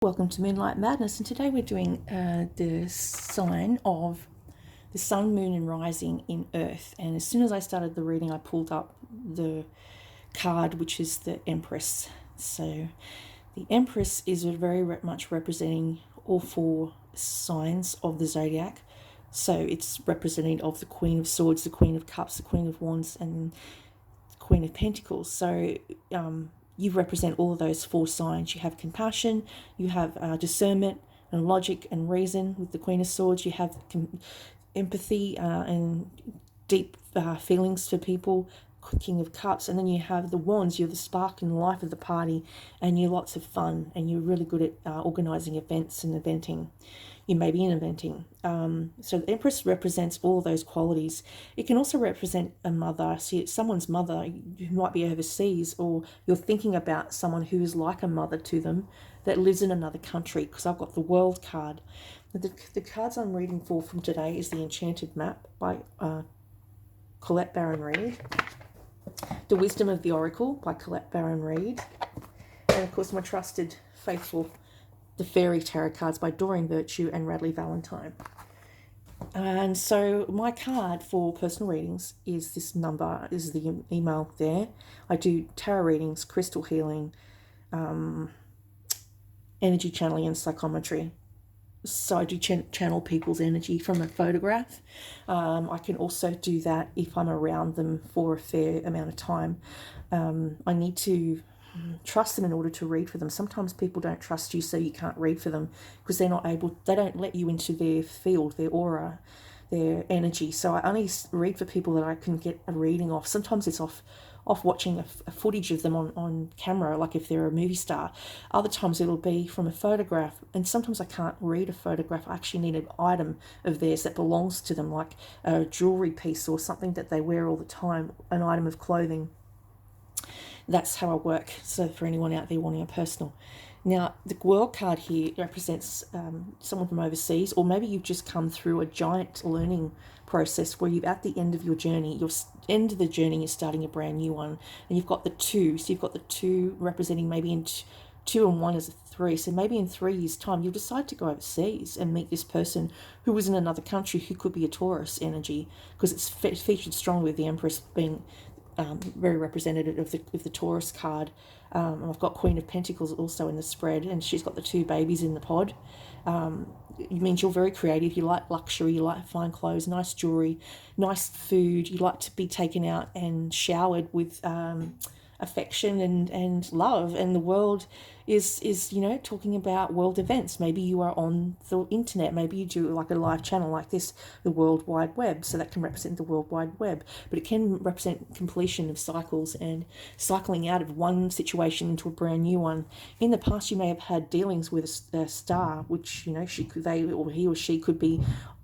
Welcome to Moonlight Madness, and today we're doing the sign of the sun, moon, and rising in Earth. And as soon as I started the reading, I pulled up the card, which is the Empress. So the Empress is very much representing all four signs of the zodiac. So it's representative of the Queen of Swords, the Queen of Cups, the Queen of Wands, and the Queen of Pentacles. So you represent all of those four signs. You have compassion, you have discernment and logic and reason with the Queen of Swords. You have empathy and deep feelings for people, King of Cups. And then you have the Wands. You're the spark and life of the party, and you're lots of fun, and you're really good at organising events and eventing. You may be in eventing. So the Empress represents all those qualities. It can also represent a mother. See, it's someone's mother who might be overseas, or you're thinking about someone who is like a mother to them that lives in another country, because I've got the World card. The cards I'm reading from today is the Enchanted Map by Colette Baron-Reid, The Wisdom of the Oracle by Colette Baron-Reid, and of course my trusted, faithful The Fairy Tarot cards by Doreen Virtue and Radley Valentine. And so my card for personal readings is this number, is the email there. I do tarot readings, crystal healing, energy channeling, and psychometry. So I do channel people's energy from a photograph. I can also do that if I'm around them for a fair amount of time. I need to trust them in order to read for them. Sometimes people don't trust you, so you can't read for them because they don't let you into their field, their aura, their energy. So I only read for people that I can get a reading off. Sometimes it's off watching a footage of them on camera, like if they're a movie star. Other times it'll be from a photograph, and sometimes I can't read a photograph. I actually need an item of theirs that belongs to them, like a jewelry piece or something that they wear all the time, an item of clothing. That's how I work. So for anyone out there wanting a personal. Now, the World card here represents someone from overseas, or maybe you've just come through a giant learning process where you're at the end of your journey. You're end of the journey, you're starting a brand new one, and you've got the two. So you've got the two representing maybe in two and one is a three. So maybe in 3 years' time, you'll decide to go overseas and meet this person who was in another country, who could be a Taurus energy, because it's featured strongly with the Empress being very representative of the Taurus card. I've got Queen of Pentacles also in the spread, and she's got the two babies in the pod. It means you're very creative. You like luxury, you like fine clothes, nice jewelry, nice food. You like to be taken out and showered with affection and love. And the world is talking about world events. Maybe you are on the internet. Maybe you do like a live channel like this, the World Wide Web. So that can represent the World Wide Web, but it can represent completion of cycles and cycling out of one situation into a brand new one. In the past, you may have had dealings with a star, which he or she could be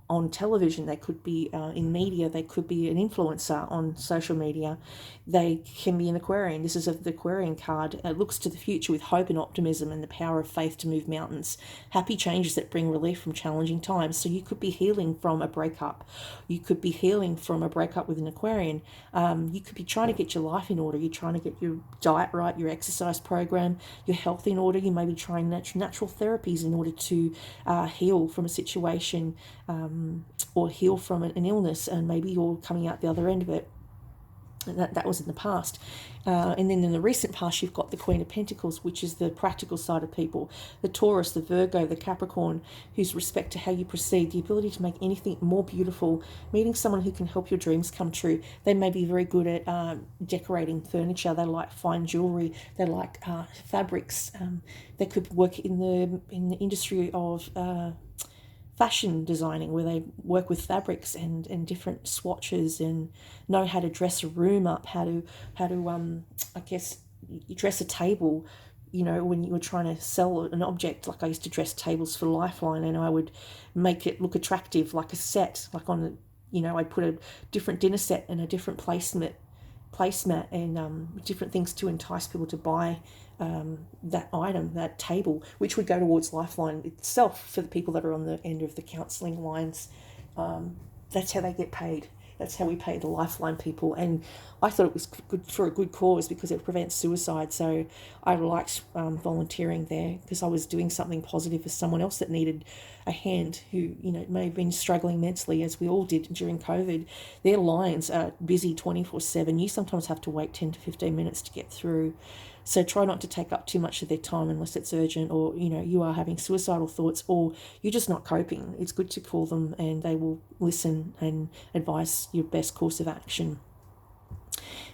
on television, they could be in media, they could be an influencer on social media, they can be an Aquarian. This is the Aquarian card. It looks to the future with hope and optimism and the power of faith to move mountains. Happy changes that bring relief from challenging times. So you could be healing from a breakup. You could be healing from a breakup with an Aquarian. You could be trying to get your life in order. You're trying to get your diet right, your exercise program, your health in order. You may be trying natural therapies in order to heal from a situation, or heal from an illness, and maybe you're coming out the other end of it. That was in the past. And then in the recent past, you've got the Queen of Pentacles, which is the practical side of people. The Taurus, the Virgo, the Capricorn, whose respect to how you proceed, the ability to make anything more beautiful, meeting someone who can help your dreams come true. They may be very good at decorating furniture. They like fine jewelry. They like fabrics. They could work in the industry of fashion designing, where they work with fabrics and different swatches and know how to dress a room up, how to I guess you dress a table. When you were trying to sell an object, like I used to dress tables for Lifeline, and I would make it look attractive, like a set, like I'd put a different dinner set and a different placemat and different things to entice people to buy that item, that table, which would go towards Lifeline itself for the people that are on the end of the counselling lines. That's how they get paid. That's how we pay the Lifeline people. And I thought it was good for a good cause because it prevents suicide. So I liked volunteering there because I was doing something positive for someone else that needed a hand, who, may have been struggling mentally, as we all did during COVID. Their lines are busy 24/7. You sometimes have to wait 10 to 15 minutes to get through. So try not to take up too much of their time unless it's urgent, or, you are having suicidal thoughts, or you're just not coping. It's good to call them and they will listen and advise your best course of action.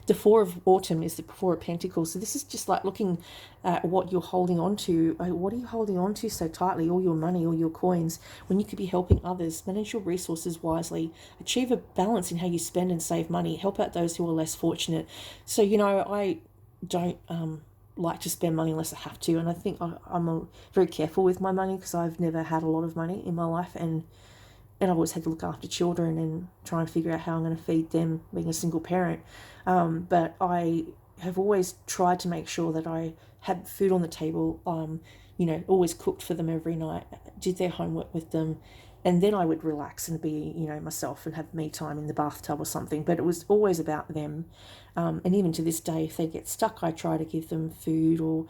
The Four of Autumn is the Four of Pentacles. So this is just like looking at what you're holding on to. What are you holding on to so tightly? All your money, all your coins, when you could be helping others. Manage your resources wisely. Achieve a balance in how you spend and save money. Help out those who are less fortunate. So, I don't like to spend money unless I have to. And I think I'm very careful with my money because I've never had a lot of money in my life. And I've always had to look after children and try and figure out how I'm going to feed them, being a single parent. But I have always tried to make sure that I had food on the table, always cooked for them every night, did their homework with them, and then I would relax and be, myself and have me time in the bathtub or something. But it was always about them. And even to this day, if they get stuck, I try to give them food or,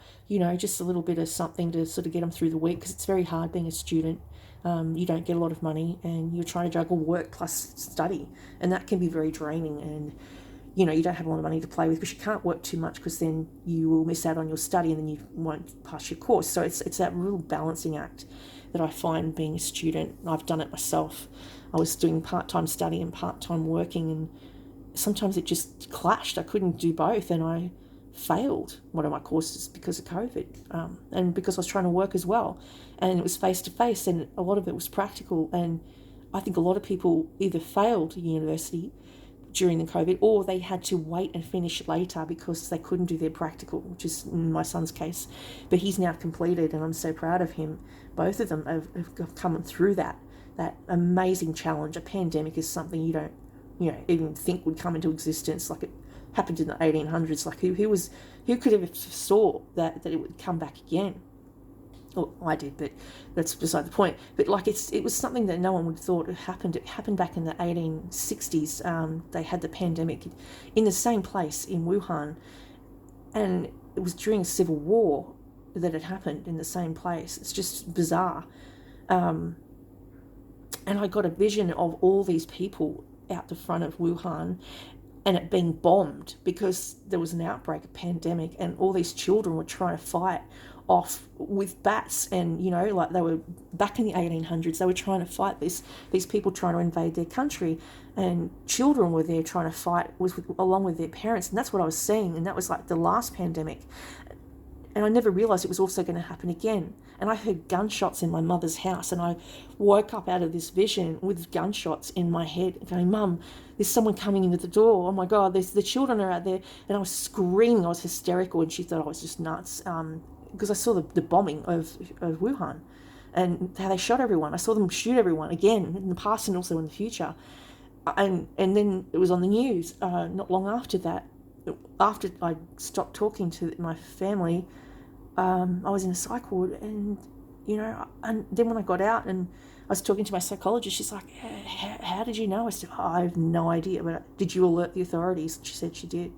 just a little bit of something to sort of get them through the week, because it's very hard being a student. You don't get a lot of money and you're trying to juggle work plus study, and that can be very draining. And you don't have a lot of money to play with because you can't work too much, because then you will miss out on your study and then you won't pass your course. So it's that real balancing act that I find being a student. I've done it myself. I was doing part-time study and part-time working, and sometimes it just clashed. I couldn't do both, and I failed one of my courses because of COVID, and because I was trying to work as well, and it was face-to-face, and a lot of it was practical. And I think a lot of people either failed university during the COVID, or they had to wait and finish later because they couldn't do their practical, which is in my son's case. But he's now completed, and I'm so proud of him. Both of them have come through that amazing challenge. A pandemic is something you don't, even think would come into existence. Like, it happened in the 1800s. Like, who could have foresaw that it would come back again? Well, I did, but that's beside the point. But like, it was something that no one would have thought had happened. It happened back in the 1860s. They had the pandemic in the same place in Wuhan, and it was during a civil war that it happened in the same place. It's just bizarre. And I got a vision of all these people out the front of Wuhan, and it being bombed because there was an outbreak, a pandemic, and all these children were trying to fight off with bats. And like, they were back in the 1800s, they were trying to fight these people trying to invade their country, and children were there trying to fight along with their parents. And that's what I was seeing, and that was like the last pandemic. And I never realised it was also going to happen again. And I heard gunshots in my mother's house, and I woke up out of this vision with gunshots in my head, going, "Mum, there's someone coming into the door. Oh my God, the children are out there." And I was screaming, I was hysterical, and she thought I was just nuts, because I saw the bombing of Wuhan and how they shot everyone. I saw them shoot everyone again in the past and also in the future. And then it was on the news not long after that. After I stopped talking to my family, I was in a psych ward, and and then when I got out and I was talking to my psychologist, she's like, how did you know? I said, I have no idea, but did you alert the authorities? She said she did.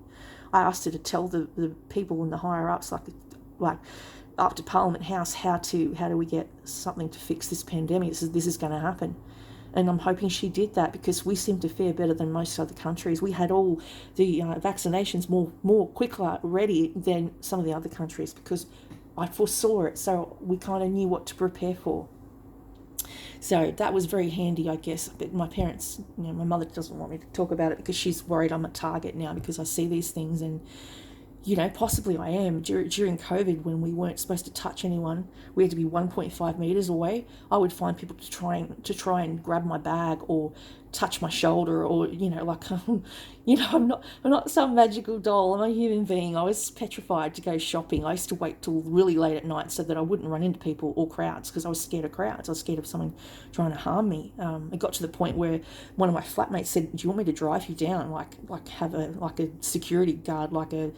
I asked her to tell the people in the higher ups, like up to Parliament House, how do we get something to fix this pandemic? This is going to happen. And I'm hoping she did that, because we seem to fare better than most other countries. We had all the vaccinations more quicker ready than some of the other countries, because I foresaw it. So we kind of knew what to prepare for. So that was very handy, I guess. But my parents, my mother doesn't want me to talk about it because she's worried I'm a target now because I see these things. And possibly I am. During COVID, when we weren't supposed to touch anyone, we had to be 1.5 meters away. I would find people to try and grab my bag or touch my shoulder, or I'm not some magical doll. I'm a human being. I was petrified to go shopping. I used to wait till really late at night so that I wouldn't run into people or crowds, because I was scared of crowds. I was scared of someone trying to harm me. It got to the point where one of my flatmates said, "Do you want me to drive you down? Like have a security guard, like a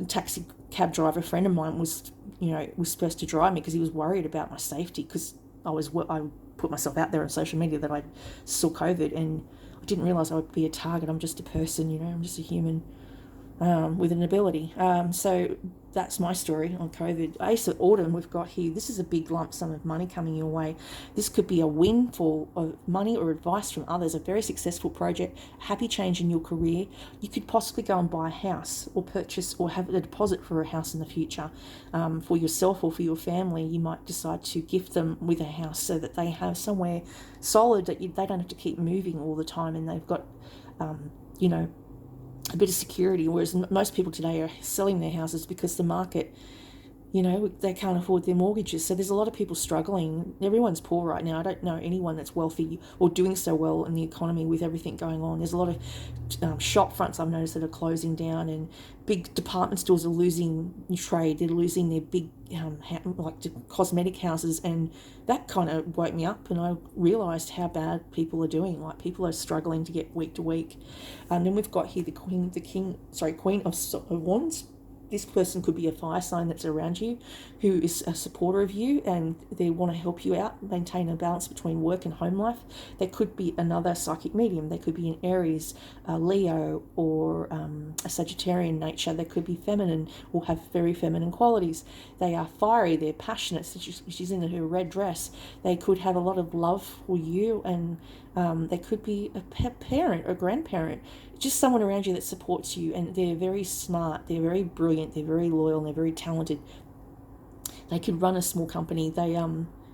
taxi cab driver." A friend of mine was supposed to drive me because he was worried about my safety, because I put myself out there on social media that I saw COVID, and I didn't realize I would be a target. I'm just a person, you know, I'm just a human with an ability. So that's my story on COVID. Ace of Autumn, we've got here, this is a big lump sum of money coming your way. This could be a windfall of money or advice from others, a very successful project, happy change in your career. You could possibly go and buy a house or purchase or have a deposit for a house in the future for yourself or for your family. You might decide to gift them with a house so that they have somewhere solid that they don't have to keep moving all the time, and they've got, you know, a bit of security, whereas most people today are selling their houses because the market, you know, they can't afford their mortgages. So there's a lot of people struggling. Everyone's poor right now. I don't know anyone that's wealthy or doing so well in the economy with everything going on. There's a lot of shop fronts I've noticed that are closing down, and big department stores are losing trade. They're losing their big cosmetic houses, and that kind of woke me up, and I realised how bad people are doing. Like, people are struggling to get week to week. And then we've got here the Queen of Wands. This person could be a fire sign that's around you who is a supporter of you, and they want to help you out, maintain a balance between work and home life. They could be another psychic medium. They could be an Aries, a Leo, or a Sagittarian nature. They could be feminine or have very feminine qualities. They are fiery, they're passionate. She's in her red dress. They could have a lot of love for you, and they could be a parent or grandparent, just someone around you that supports you, and they're very smart, they're very brilliant, they're very loyal, and they're very talented. They could run a small company, they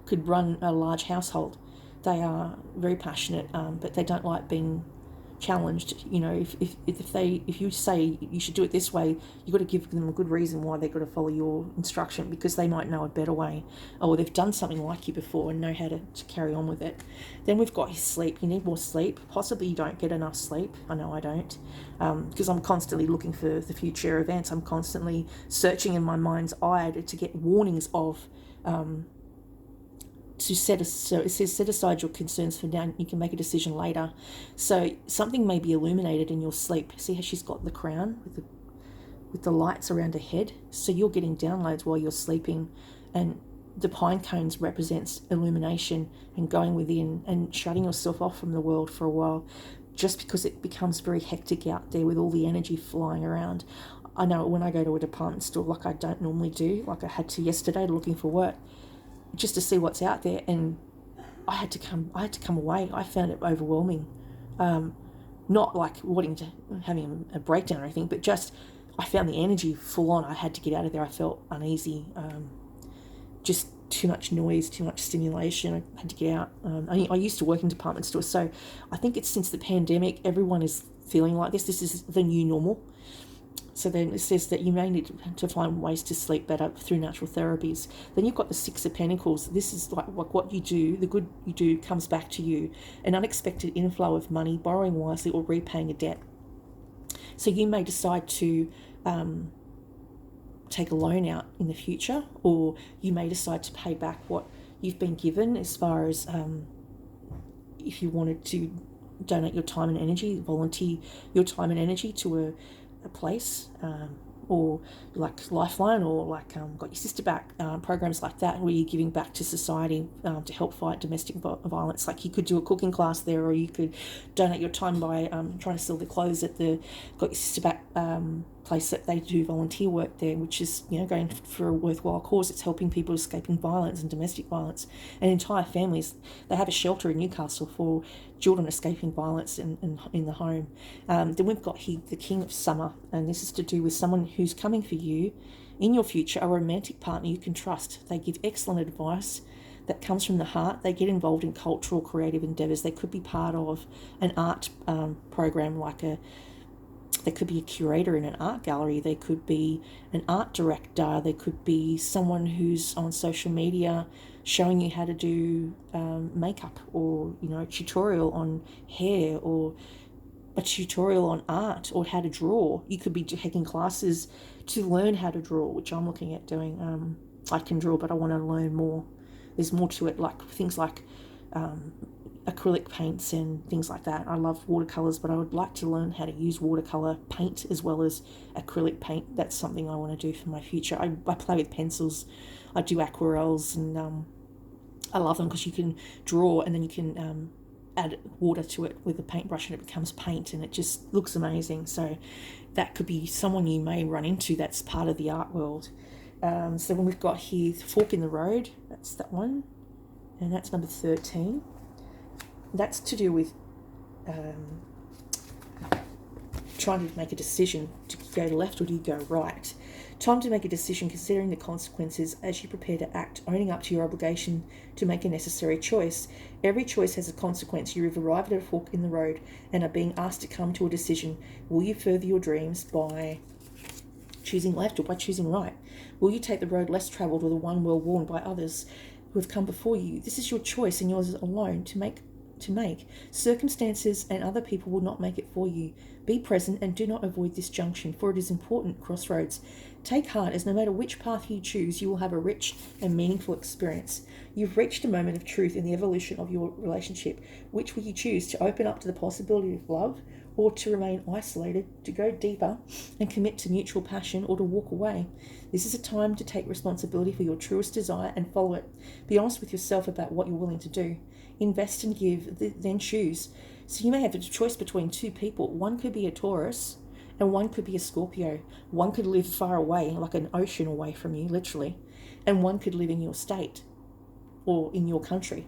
could run a large household. They are very passionate, but they don't like being challenged. You know, if you say you should do it this way, you've got to give them a good reason why they've got to follow your instruction, because they might know a better way, or they've done something like you before and know how to carry on with it. Then we've got his sleep. You need more sleep. Possibly you don't get enough sleep. I know I don't, because I'm constantly looking for the future events. I'm constantly searching in my mind's eye to get warnings of so it says set aside your concerns for now, you can make a decision later. So something may be illuminated in your sleep. See how she's got the crown with the lights around her head? So you're getting downloads while you're sleeping, and the pine cones represents illumination and going within and shutting yourself off from the world for a while, just because it becomes very hectic out there with all the energy flying around. I know when I go to a department store, like I don't normally do, like I had to yesterday, looking for work, just to see what's out there, and I had to come away. I found it overwhelming. Not like having a breakdown or anything, but just I found the energy full on. I had to get out of there. I felt uneasy. Just too much noise, too much stimulation. I had to get out. I used to work in department stores, so I think it's since the pandemic, everyone is feeling like this. This is the new normal. So then it says that you may need to find ways to sleep better through natural therapies. Then you've got the Six of Pentacles. This is like what you do, the good you do comes back to you. An unexpected inflow of money, borrowing wisely, or repaying a debt. So you may decide to take a loan out in the future, or you may decide to pay back what you've been given, as far as if you wanted to donate your time and energy, volunteer your time and energy to a place, or like Lifeline, or like Got Your Sister Back, programs like that, where you're giving back to society to help fight domestic violence. Like, you could do a cooking class there, or you could donate your time by trying to sell the clothes at the Got Your Sister Back place that they do volunteer work there, which is, you know, going for a worthwhile cause. It's helping people escaping violence and domestic violence, and entire families. They have a shelter in Newcastle for children escaping violence in the home. Then we've got here the King of Summer, and this is to do with someone who's coming for you in your future, a romantic partner you can trust. They give excellent advice that comes from the heart. They get involved in cultural, creative endeavours. They could be part of an art program, they could be a curator in an art gallery. They could be an art director. They could be someone who's on social media showing you how to do makeup, or, you know, a tutorial on hair, or a tutorial on art, or how to draw. You could be taking classes to learn how to draw, which I'm looking at doing. I can draw, but I want to learn more. There's more to it, like things like acrylic paints and things like that. I love watercolors, but I would like to learn how to use watercolor paint as well as acrylic paint. That's something I want to do for my future. I play with pencils. I do aquarelles, and I love them because you can draw, and then you can add water to it with a paintbrush and it becomes paint and it just looks amazing. So that could be someone you may run into that's part of the art world. So when we've got here Fork in the Road, that's that one, and that's number 13. That's to do with trying to make a decision. Do you go left or do you go right? Time to make a decision, considering the consequences as you prepare to act, owning up to your obligation to make a necessary choice. Every choice has a consequence. You have arrived at a fork in the road and are being asked to come to a decision. Will you further your dreams by choosing left or by choosing right? Will you take the road less travelled or the one well worn by others who have come before you? This is your choice and yours alone to make. Circumstances and other people will not make it for you. Be present and do not avoid this junction, for it is important crossroads. Take heart, as no matter which path you choose, you will have a rich and meaningful experience. You've reached a moment of truth in the evolution of your relationship. Which will you choose, to open up to the possibility of love, or to remain isolated, to go deeper and commit to mutual passion, or to walk away? This is a time to take responsibility for your truest desire and follow it. Be honest with yourself about what you're willing to do. Invest and give, then choose. So you may have a choice between two people. One could be a Taurus and one could be a Scorpio. One could live far away, like an ocean away from you, literally. And one could live in your state or in your country.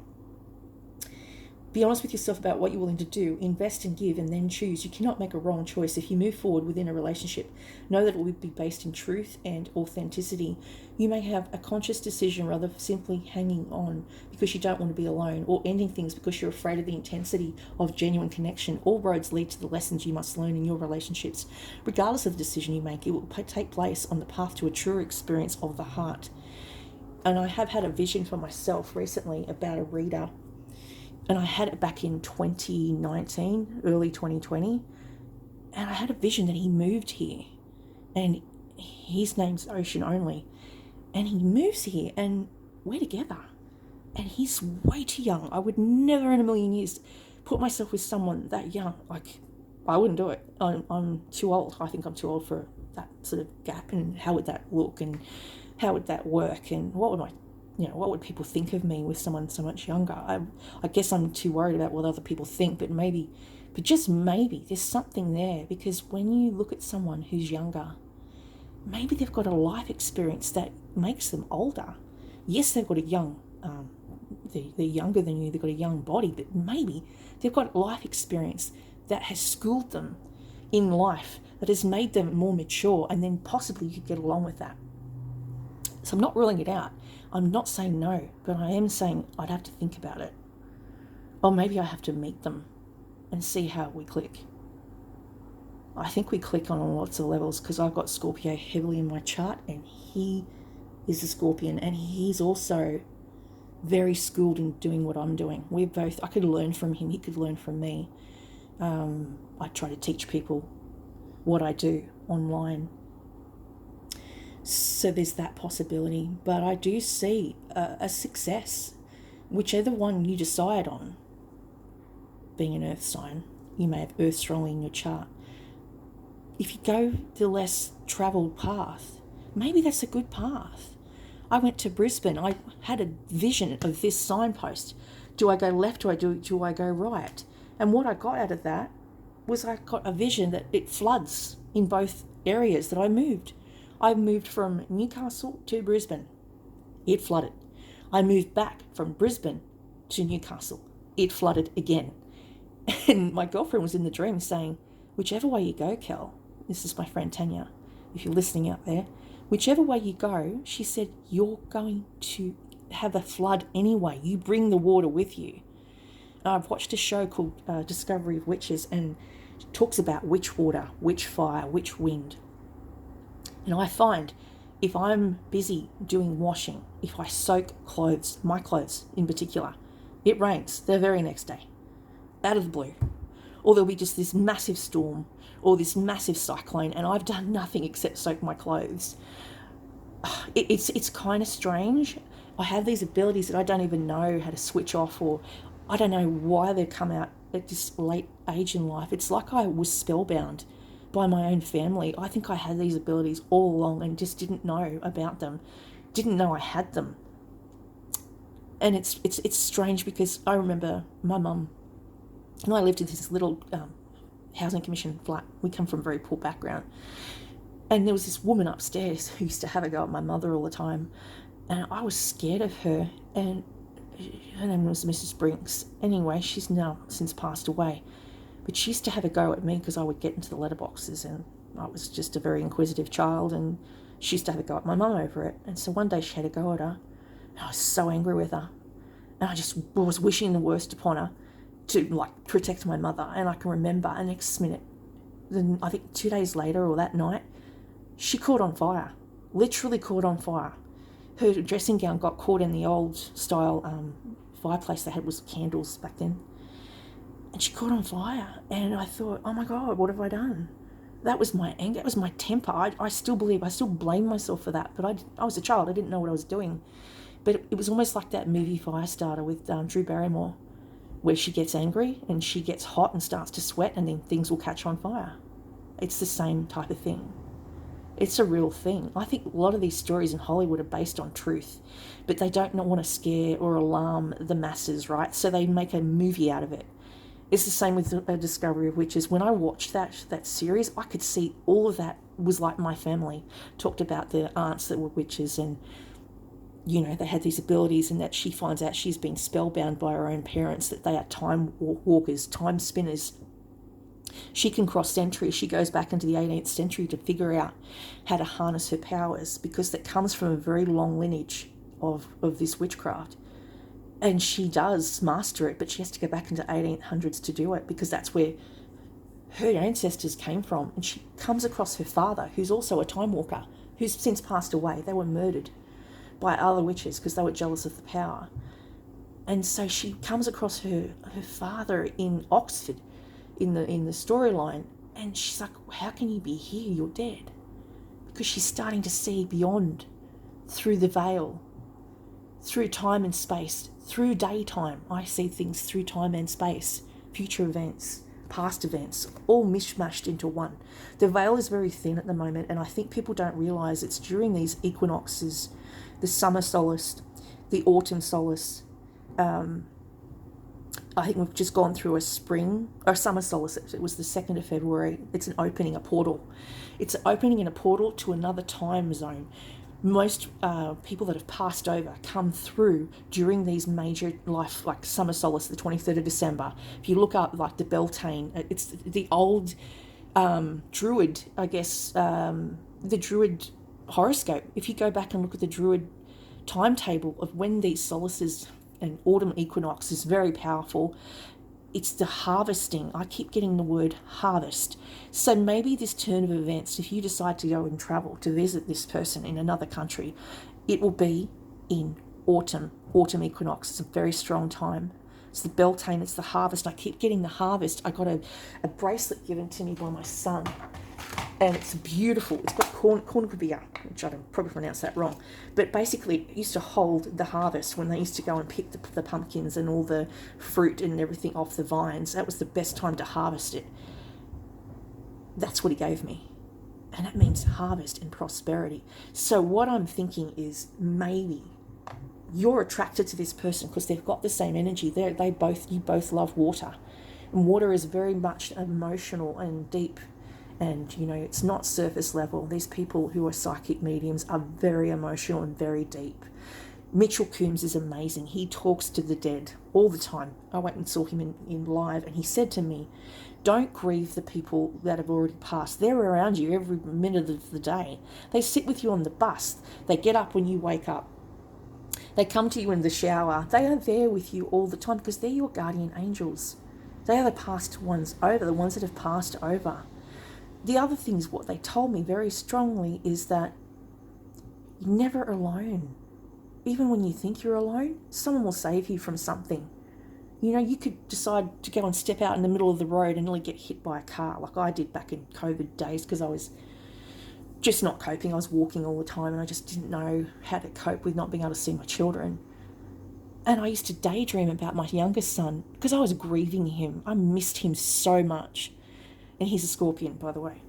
Be honest with yourself about what you're willing to do. Invest and give, and then choose. You cannot make a wrong choice if you move forward within a relationship. Know that it will be based in truth and authenticity. You may have a conscious decision rather than simply hanging on because you don't want to be alone, or ending things because you're afraid of the intensity of genuine connection. All roads lead to the lessons you must learn in your relationships. Regardless of the decision you make, it will take place on the path to a truer experience of the heart. And I have had a vision for myself recently about a reader. And I had it back in 2019, early 2020. And I had a vision that he moved here. And his name's Ocean Only. And he moves here and we're together. And he's way too young. I would never in a million years put myself with someone that young. Like, I wouldn't do it. I'm too old. I think I'm too old for that sort of gap. And how would that look? And how would that work? And what would people think of me with someone so much younger? I guess I'm too worried about what other people think, but just maybe, there's something there, because when you look at someone who's younger, maybe they've got a life experience that makes them older. Yes, they've got a young, they're younger than you, they've got a young body, but maybe they've got life experience that has schooled them in life, that has made them more mature, and then possibly you could get along with that. So I'm not ruling it out. I'm not saying no, but I am saying I'd have to think about it. Or maybe I have to meet them and see how we click. I think we click on lots of levels because I've got Scorpio heavily in my chart and he is a Scorpion and he's also very schooled in doing what I'm doing. I could learn from him, he could learn from me. I try to teach people what I do online. So there's that possibility, but I do see a success, whichever one you decide on. Being an earth sign, you may have earth strongly in your chart. If you go the less travelled path, maybe that's a good path. I went to Brisbane, I had a vision of this signpost. Do I go left or do I go right? And what I got out of that was I got a vision that it floods in both areas that I moved. I moved from Newcastle to Brisbane. It flooded. I moved back from Brisbane to Newcastle. It flooded again. And my girlfriend was in the dream saying, whichever way you go, Kel, this is my friend Tanya, if you're listening out there, whichever way you go, she said, you're going to have a flood anyway. You bring the water with you. I've watched a show called Discovery of Witches, and it talks about witch water, witch fire, witch wind. And I find if I'm busy doing washing, if I soak clothes, my clothes in particular, it rains the very next day, out of the blue. Or there'll be just this massive storm or this massive cyclone and I've done nothing except soak my clothes. It's kind of strange. I have these abilities that I don't even know how to switch off, or I don't know why they've come out at this late age in life. It's like I was spellbound by my own family. I think I had these abilities all along and just didn't know about them, didn't know I had them. And it's strange because I remember my mum And I lived in this little housing commission flat. We come from a very poor background. And there was this woman upstairs who used to have a go at my mother all the time. And I was scared of her. And her name was Mrs. Brinks. Anyway, she's now since passed away. But she used to have a go at me because I would get into the letterboxes, and I was just a very inquisitive child, and she used to have a go at my mum over it. And so one day she had a go at her, and I was so angry with her. And I just was wishing the worst upon her to, like, protect my mother. And I can remember the next minute, then I think 2 days later or that night, she caught on fire. Literally caught on fire. Her dressing gown got caught in the old style fireplace they had, was candles back then. And she caught on fire. And I thought, oh my God, what have I done? That was my anger. That was my temper. I still blame myself for that. But I was a child. I didn't know what I was doing. But it was almost like that movie Firestarter with Drew Barrymore, where she gets angry and she gets hot and starts to sweat, and then things will catch on fire. It's the same type of thing. It's a real thing. I think a lot of these stories in Hollywood are based on truth, but they don't want to scare or alarm the masses, right? So they make a movie out of it. It's the same with A Discovery of Witches. When I watched that series, I could see all of that was like my family. Talked about the aunts that were witches, and they had these abilities, and that she finds out she's been spellbound by her own parents, that they are time walkers, time spinners. She can cross centuries. She goes back into the 18th century to figure out how to harness her powers, because that comes from a very long lineage of this witchcraft. And she does master it, but she has to go back into 1800s to do it, because that's where her ancestors came from. And she comes across her father, who's also a time walker, who's since passed away. They were murdered by other witches because they were jealous of the power. And so she comes across her father in Oxford in the storyline, and she's like, how can you be here? You're dead. Because she's starting to see beyond, through the veil, through time and space, through daytime. I see things through time and space, future events, past events, all mishmashed into one. The veil is very thin at the moment, and I think people don't realise it's during these equinoxes, the summer solstice, the autumn solstice. I think we've just gone through a summer solstice. It was the 2nd of February. It's an opening, a portal. It's an opening in a portal to another time zone. Most people that have passed over come through during these major life, like summer solstice, the 23rd of December. If you look up like the Beltane, it's the old Druid, I guess, the Druid horoscope. If you go back and look at the Druid timetable of when these solstices and autumn equinox is very powerful. It's the harvesting. I keep getting the word harvest. So maybe this turn of events, if you decide to go and travel to visit this person in another country, it will be in autumn equinox. It's a very strong time. It's the Beltane, it's the harvest. I keep getting the harvest. I got a bracelet given to me by my son, and it's beautiful. It's got cornucopia, which I don't probably pronounce that wrong. But basically, it used to hold the harvest when they used to go and pick the pumpkins and all the fruit and everything off the vines. That was the best time to harvest it. That's what he gave me. And that means harvest and prosperity. So what I'm thinking is maybe you're attracted to this person because they've got the same energy. You both love water. And water is very much emotional and deep. And, it's not surface level. These people who are psychic mediums are very emotional and very deep. Mitchell Coombs is amazing. He talks to the dead all the time. I went and saw him in live, and he said to me, don't grieve the people that have already passed. They're around you every minute of the day. They sit with you on the bus. They get up when you wake up. They come to you in the shower. They are there with you all the time because they're your guardian angels. They are the past ones over, the ones that have passed over. The other things, what they told me very strongly, is that you're never alone. Even when you think you're alone, someone will save you from something. You could decide to go and step out in the middle of the road and nearly get hit by a car, like I did back in COVID days, because I was just not coping. I was walking all the time and I just didn't know how to cope with not being able to see my children. And I used to daydream about my youngest son because I was grieving him. I missed him so much. And he's a Scorpion, by the way.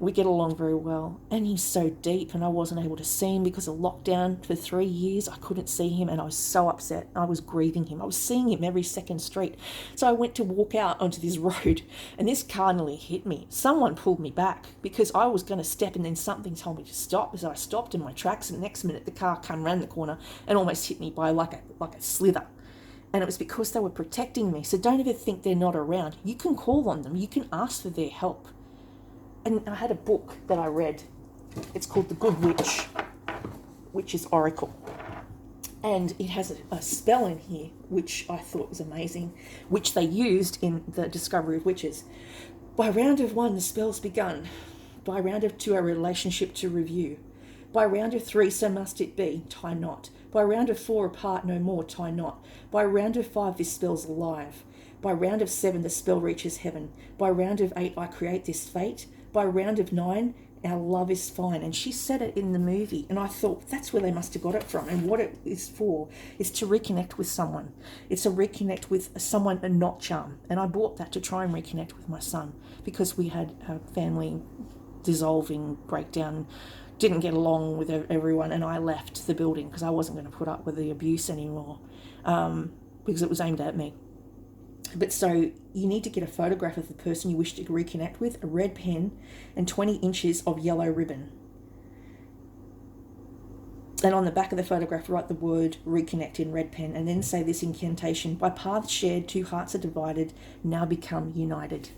We get along very well, and he's so deep, and I wasn't able to see him because of lockdown for 3 years. I couldn't see him, and I was so upset. I was grieving him. I was seeing him every second street. So I went to walk out onto this road, and this car nearly hit me. Someone pulled me back because I was going to step, and then something told me to stop. So I stopped in my tracks, and the next minute the car came around the corner and almost hit me by like a slither. And it was because they were protecting me. So don't ever think they're not around. You can call on them. You can ask for their help. And I had a book that I read. It's called The Good Witch, Witch's Oracle. And it has a spell in here, which I thought was amazing, which they used in the Discovery of Witches. By round of 1, the spell's begun. By round of 2, a relationship to review. By round of 3, so must it be, tie not. By round of 4, apart no more, tie not. By round of 5, this spell's alive. By round of 7, the spell reaches heaven. By round of 8, I create this fate. By round of 9, our love is fine. And she said it in the movie, and I thought that's where they must have got it from. And what it is for is to reconnect with someone. It's a reconnect with someone and not charm. And I bought that to try and reconnect with my son because we had a family dissolving breakdown, didn't get along with everyone, and I left the building because I wasn't going to put up with the abuse anymore because it was aimed at me. But so you need to get a photograph of the person you wish to reconnect with, a red pen, and 20 inches of yellow ribbon. And on the back of the photograph, write the word reconnect in red pen, and then say this incantation: by paths shared, 2 hearts are divided, now become united.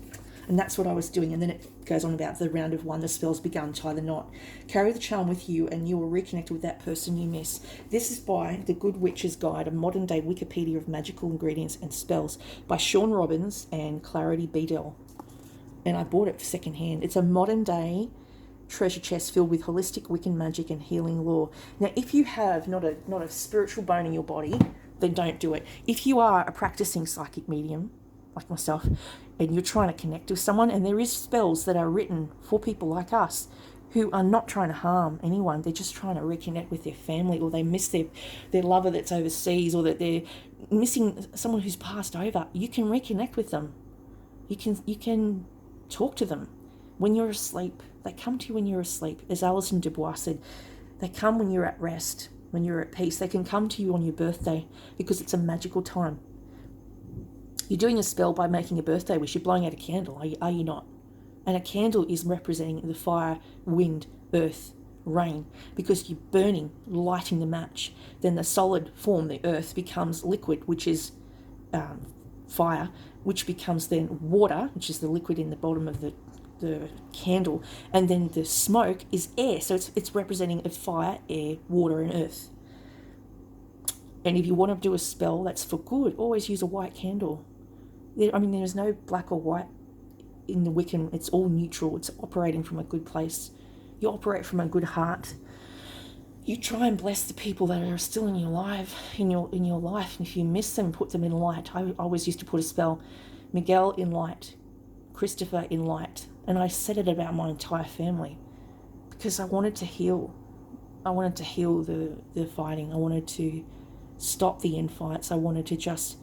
And that's what I was doing. And then it goes on about the round of 1, the spell's begun, tie the knot. Carry the charm with you and you will reconnect with that person you miss. This is by The Good Witch's Guide, a modern day Wikipedia of magical ingredients and spells by Sean Robbins and Clarity Beadle. And I bought it secondhand. It's a modern day treasure chest filled with holistic Wiccan magic and healing lore. Now, if you have not a spiritual bone in your body, then don't do it. If you are a practicing psychic medium, like myself, and you're trying to connect with someone, and there is spells that are written for people like us who are not trying to harm anyone, they're just trying to reconnect with their family, or they miss their lover that's overseas, or that they're missing someone who's passed over, you can reconnect with them. You can talk to them when you're asleep. They come to you when you're asleep. As Alison Dubois said, they come when you're at rest, when you're at peace. They can come to you on your birthday because it's a magical time. You're doing a spell by making a birthday wish. You're blowing out a candle, are you not? And a candle is representing the fire, wind, earth, rain, because you're burning, lighting the match. Then the solid form, the earth, becomes liquid, which is fire, which becomes then water, which is the liquid in the bottom of the candle. And then the smoke is air. So it's representing of fire, air, water, and earth. And if you want to do a spell that's for good, always use a white candle. There's no black or white in the Wiccan. It's all neutral. It's operating from a good place. You operate from a good heart. You try and bless the people that are still in your life. In your life, and if you miss them, put them in light. I always used to put a spell: Miguel in light, Christopher in light, and I said it about my entire family because I wanted to heal. I wanted to heal the fighting. I wanted to stop the infights. I wanted to just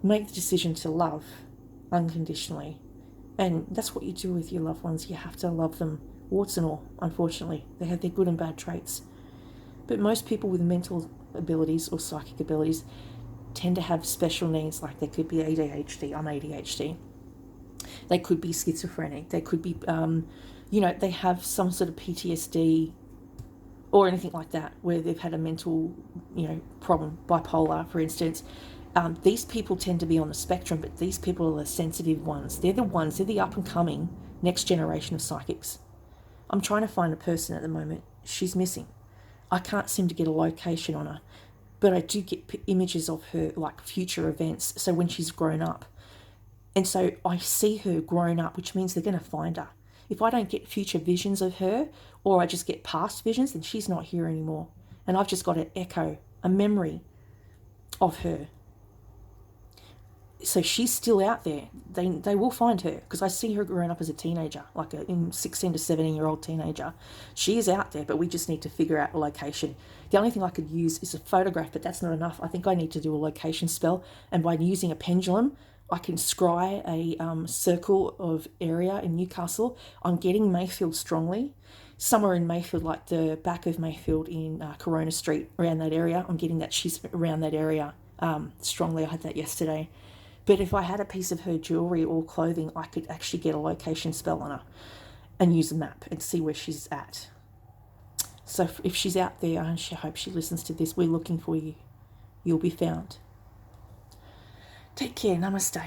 make the decision to love unconditionally. And that's what you do with your loved ones. You have to love them, warts and all, unfortunately. They have their good and bad traits. But most people with mental abilities or psychic abilities tend to have special needs, like they could be ADHD. I'm ADHD. They could be schizophrenic. They could be, they have some sort of PTSD or anything like that, where they've had a mental, problem, bipolar, for instance. These people tend to be on the spectrum, but these people are the sensitive ones. They're the up-and-coming next generation of psychics. I'm trying to find a person at the moment. She's missing. I can't seem to get a location on her, but I do get images of her, like future events, so when she's grown up. And so I see her grown up, which means they're going to find her. If I don't get future visions of her, or I just get past visions, then she's not here anymore. And I've just got an echo, a memory of her. So she's still out there. They will find her, because I see her growing up as a teenager, like a 16 to 17-year-old teenager. She is out there, but we just need to figure out a location. The only thing I could use is a photograph, but that's not enough. I think I need to do a location spell, and by using a pendulum, I can scry a circle of area in Newcastle. I'm getting Mayfield strongly. Somewhere in Mayfield, like the back of Mayfield in Corona Street, around that area, I'm getting that she's around that area strongly. I had that yesterday. But if I had a piece of her jewellery or clothing, I could actually get a location spell on her and use a map and see where she's at. So if she's out there, I hope she listens to this. We're looking for you. You'll be found. Take care. Namaste.